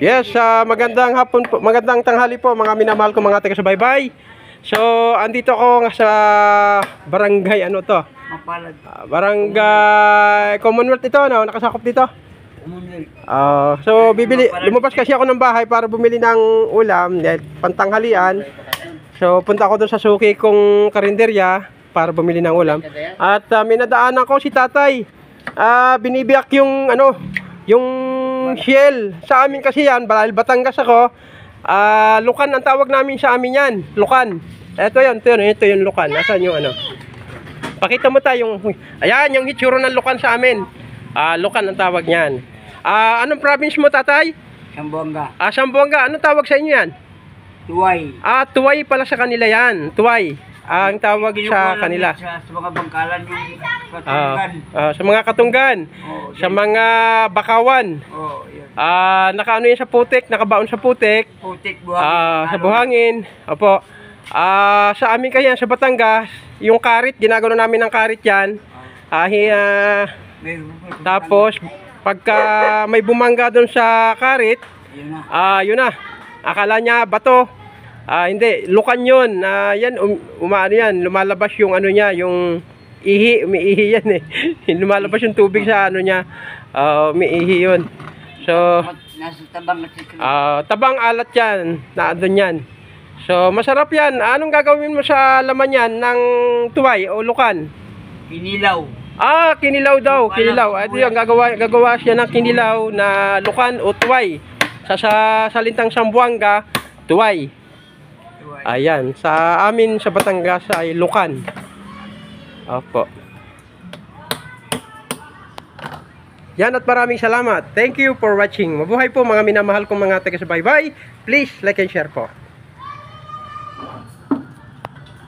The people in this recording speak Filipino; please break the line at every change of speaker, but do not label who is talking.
Yes, magandang hapon po, magandang tanghali po mga minamahal ko mga taga-subaybay. So, andito ako sa barangay ano to?
Mapalad.
Barangay Commonwealth ito, no? Nakasakop dito.
Commonwealth.
So, lumabas kasi ako ng bahay para bumili ng ulam, pantanghalian. So, punta ako doon sa suki kong karinderya para bumili ng ulam. At minadaanan ko si tatay. Binibiyak yung ano, yung shell. Sa amin kasi yan, Batangas ako. Lukan ang tawag namin sa amin yan. Lukan. Ito yung lukan. Nasaan yung ano? Pakita mo tayo yung, ayan, yung hitsura ng lukan sa amin. Lukan ang tawag niyan. Anong province mo, tatay?
Sambuanga.
Sambuanga. Anong tawag sa inyo yan?
Tuway.
Tuway pala sa kanila yan. Tuway. Ang tawag sa kanila.
Sa mga bangkalan yung katunggan.
Sa mga katunggan. Sa mga bakawan.
Yun.
Nakaano yan sa putik, nakabaon sa putik.
Putik, buhangin.
Sa buhangin. Opo. Sa amin kaya sa Batangas, yung karit, ginagano namin ng karit yan. Tapos pagka may bumangga doon sa karit, yun na. Akala niya bato. Hindi, lukan yun. Yan, umaano yan, lumalabas yung ano niya, yung ihi, umiihi yan eh. Lumalabas yung tubig sa ano niya, umiihi yun. So,
nasa tabang
tabang alat yan, naandun yan. So, masarap yan. Anong gagawin mo sa laman yan ng tuway o lukan?
Kinilaw.
Kinilaw daw, kinilaw. Ito yung gagawa siya ng kinilaw na lukan o tuway. Sa salintang Sambuanga, tuway. Ayan, sa amin sa Batangas ay lukan. Opo. Yan at maraming salamat. Thank you for watching. Mabuhay po mga minamahal kong mga taga-subaybay. Please like and share po.